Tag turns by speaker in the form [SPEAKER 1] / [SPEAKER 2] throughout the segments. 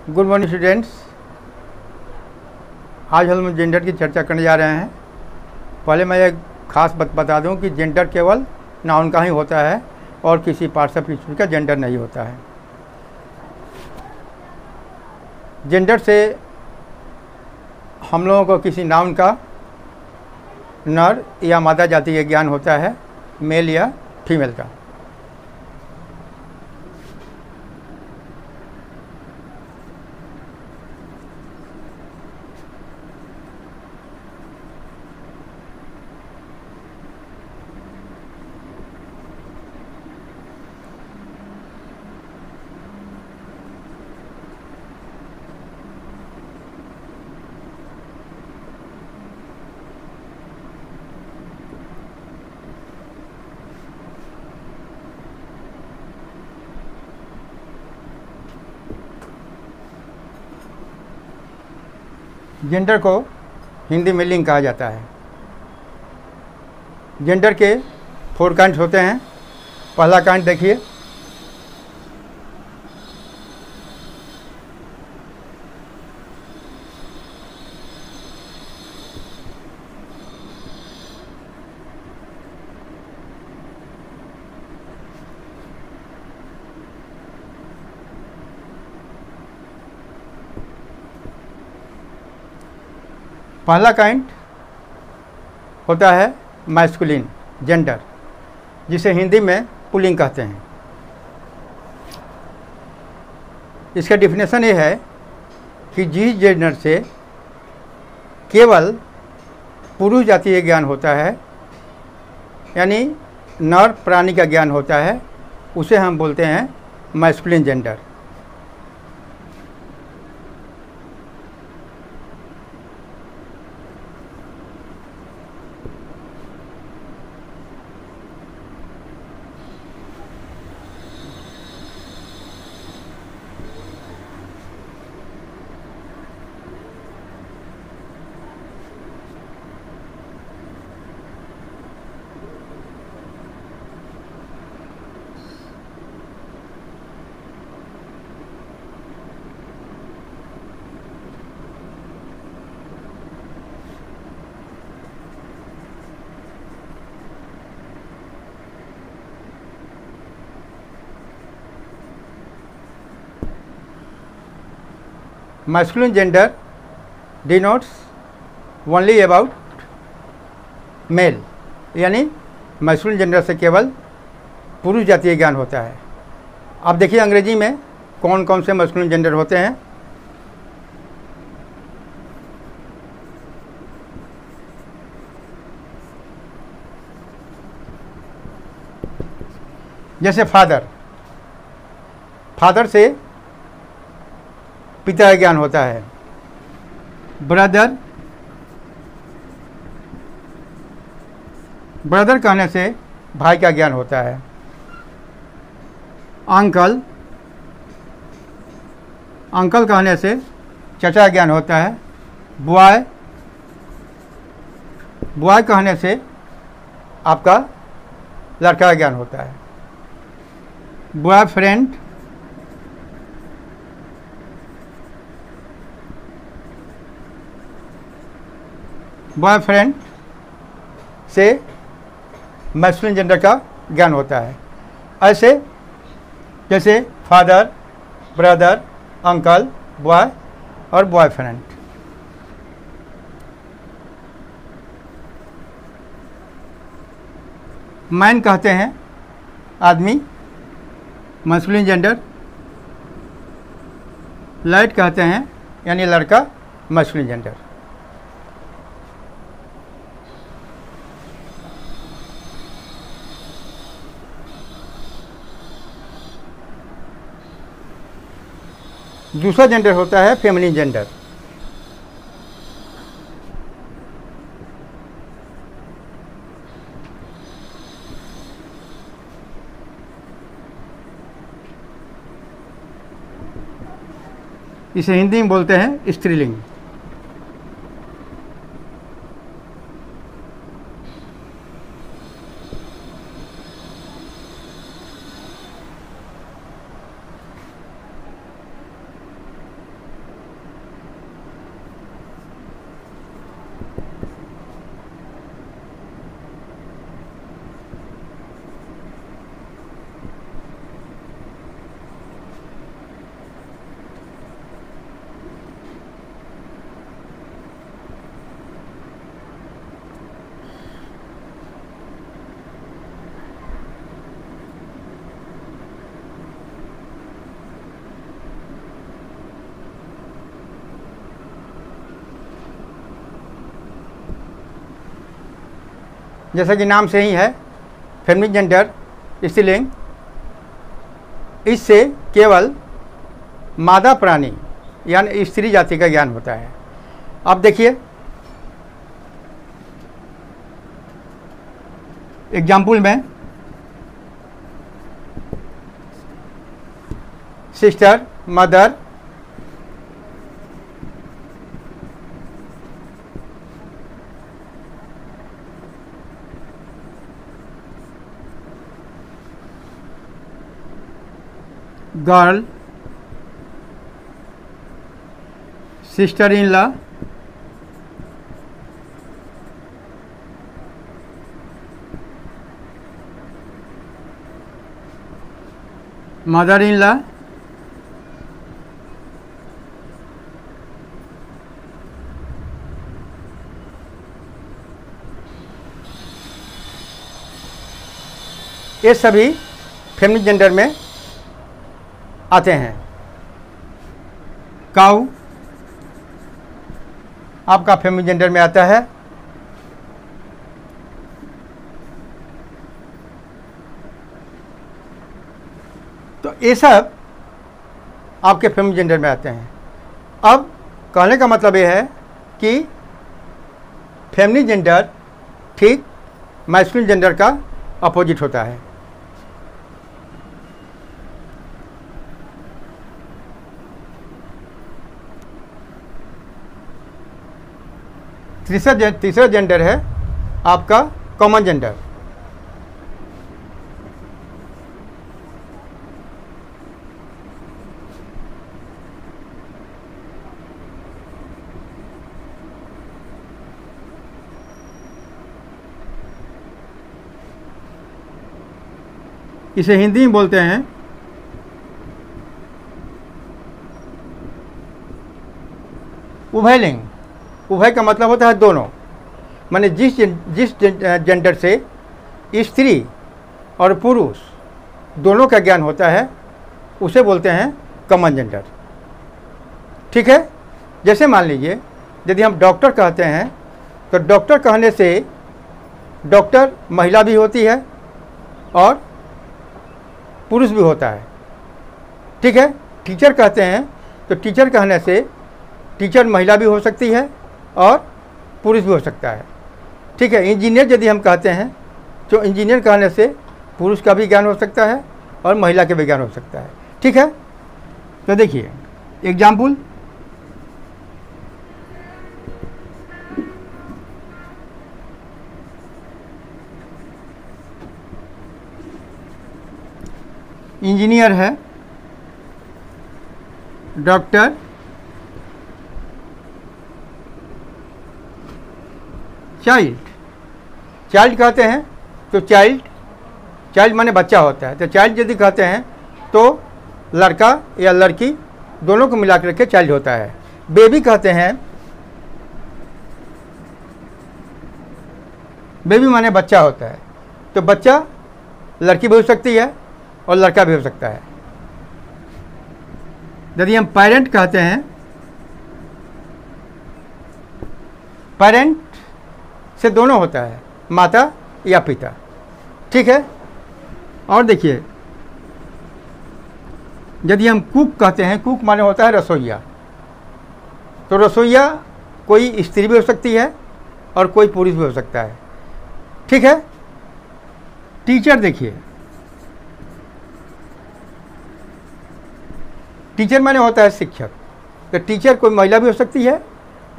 [SPEAKER 1] Good morning students. आज हम gender की चर्चा करने जा रहे हैं। पहले मैं एक खास बता दूं कि जेंडर केवल नाउन का ही होता है और किसी पार्ट्स ऑफ स्पीच का जेंडर नहीं होता है। जेंडर से हम लोगों को किसी नाउन का नर या मादा जाति का ज्ञान होता है, मेल या फीमेल का। जेंडर को हिंदी में लिंग कहा जाता है। जेंडर के 4 काइंड होते हैं। पहला काइंड देखिए, पहला काइंड होता है मैस्कुलिन जेंडर, जिसे हिंदी में पुल्लिंग कहते हैं। इसका डिफिनेशन ये है कि जिस जेंडर से केवल पुरुष जातीय ज्ञान होता है, यानी नर प्राणी का ज्ञान होता है, उसे हम बोलते हैं masculine gender. Masculine gender denotes only about male, यानी masculine gender से केवल पुरुष जातीय ज्ञान होता है। अब देखिए अंग्रेजी में कौन कौन से masculine gender होते हैं। जैसे फादर से पिता का ज्ञान होता है। ब्रदर कहने से भाई का ज्ञान होता है। अंकल कहने से चचा का ज्ञान होता है। बॉय कहने से आपका लड़का का ज्ञान होता है। बॉयफ्रेंड से मैस्कुलिन जेंडर का ज्ञान होता है। ऐसे जैसे फादर, ब्रदर, अंकल, बॉय और बॉयफ्रेंड। मैन कहते हैं आदमी, मैस्कुलिन जेंडर। लाइट कहते हैं यानी लड़का, मैस्कुलिन जेंडर। दूसरा जेंडर होता है फेमिनिन जेंडर। इसे हिंदी में बोलते हैं स्त्रीलिंग। जैसा कि नाम से ही है, फेमिनिन जेंडर स्त्रीलिंग, इससे केवल मादा प्राणी यानी स्त्री जाति का ज्ञान होता है। अब देखिए एग्जाम्पल में sister, mother, girl, sister in law, mother in law, ये सभी फेमिनिन जेंडर में आते हैं। काऊ आपका फेमिनिन जेंडर में आता है। तो ये सब आपके फेमिनिन जेंडर में आते हैं। अब कहने का मतलब ये है कि फेमिनिन जेंडर ठीक मैस्कुलिन जेंडर का अपोजिट होता है। तीसरा जेंडर है आपका कॉमन जेंडर। इसे हिंदी में बोलते हैं उभयलिंग। उभय का मतलब होता है दोनों, माने जिस जेंडर से स्त्री और पुरुष दोनों का ज्ञान होता है उसे बोलते हैं कॉमन जेंडर। ठीक है। जैसे मान लीजिए यदि हम डॉक्टर कहते हैं तो डॉक्टर कहने से डॉक्टर महिला भी होती है और पुरुष भी होता है। ठीक है। टीचर कहते हैं तो टीचर कहने से टीचर महिला भी हो सकती है और पुरुष भी हो सकता है। ठीक है। इंजीनियर यदि हम कहते हैं तो इंजीनियर कहने से पुरुष का भी ज्ञान हो सकता है और महिला का भी ज्ञान हो सकता है। ठीक है। तो देखिए एग्जाम्पल, इंजीनियर है, डॉक्टर, चाइल्ड कहते हैं तो चाइल्ड माने बच्चा होता है। तो चाइल्ड यदि कहते हैं तो लड़का या लड़की दोनों को मिला कर के चाइल्ड होता है। बेबी कहते हैं, बेबी माने बच्चा होता है। तो बच्चा लड़की भी हो सकती है और लड़का भी हो सकता है। यदि हम पेरेंट कहते हैं, पेरेंट से दोनों होता है, माता या पिता। ठीक है। और देखिए यदि हम कुक कहते हैं, कुक माने होता है रसोइया। तो रसोइया कोई स्त्री भी हो सकती है और कोई पुरुष भी हो सकता है। ठीक है। टीचर देखिए, टीचर माने होता है शिक्षक। तो टीचर कोई महिला भी हो सकती है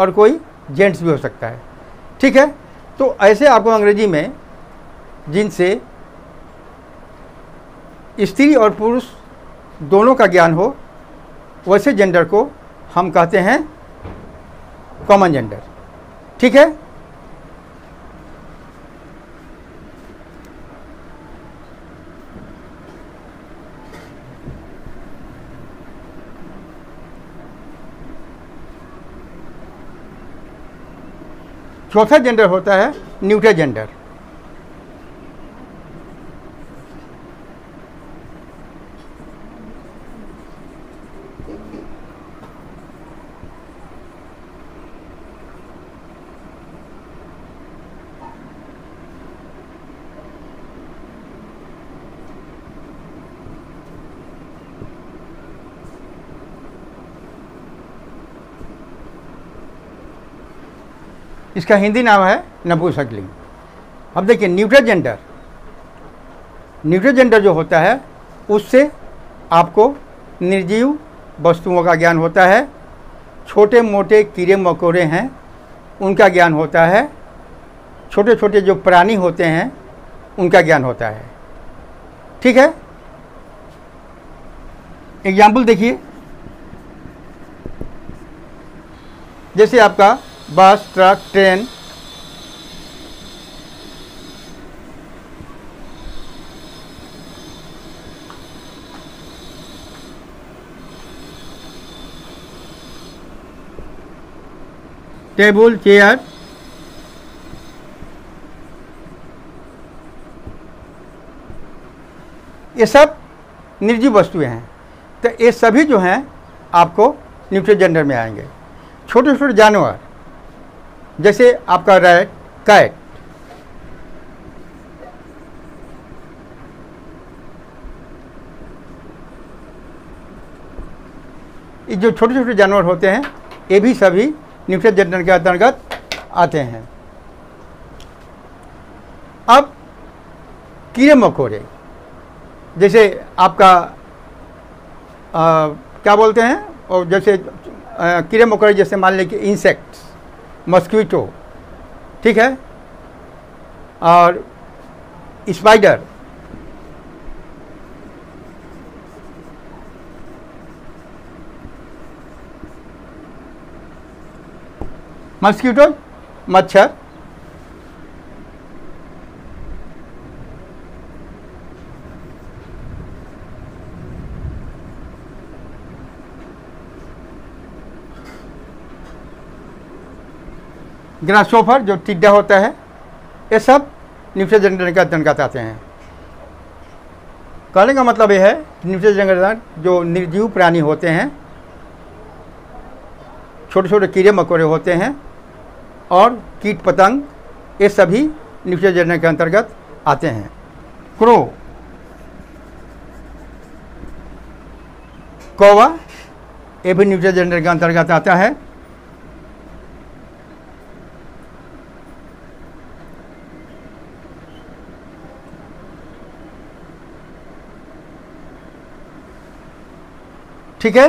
[SPEAKER 1] और कोई जेंट्स भी हो सकता है। ठीक है। तो ऐसे आपको अंग्रेजी में जिनसे स्त्री और पुरुष दोनों का ज्ञान हो वैसे जेंडर को हम कहते हैं कॉमन जेंडर। ठीक है। चौथा जेंडर होता है न्यूट्रल जेंडर। इसका हिंदी नाम है नपुंसकलिंग। अब देखिए न्यूट्रोजेंडर जो होता है उससे आपको निर्जीव वस्तुओं का ज्ञान होता है, छोटे मोटे कीड़े मकोड़े हैं उनका ज्ञान होता है, छोटे छोटे जो प्राणी होते हैं उनका ज्ञान होता है। ठीक है, एग्जाम्पल देखिए, जैसे आपका बस, ट्रक, ट्रेन, टेबल, चेयर, ये सब निर्जीव वस्तुएं हैं। तो ये सभी जो हैं आपको न्यूट्रोजेंडर में आएंगे। छोटे छोटे जानवर जैसे आपका रैट, कैट, ये जो छोटे छोटे जानवर होते हैं ये भी सभी न्यूट्रोजेंडर के अंतर्गत आते हैं। अब कीड़े मकोड़े, जैसे आपका क्या बोलते हैं, और जैसे कीड़े मकोड़े जैसे मान लें कि इंसेक्ट्स, मस्कीटो, ठीक है, और स्पाइडर, मस्कीटो, मच्छर, ग्रासोफर जो टिड्डा होता है, ये सब न्यूट्रोजेंडर के अंतर्गत आते हैं। कहने का मतलब यह है न्यूट्रोजेंडर जो निर्जीव प्राणी होते हैं, छोटे छोटे कीड़े मकोड़े होते हैं और कीट पतंग, ये सभी न्यूट्रोजेंडर के अंतर्गत आते हैं। क्रो, कौवा, ये भी न्यूट्रोजेंडर के अंतर्गत आता है। ठीक है।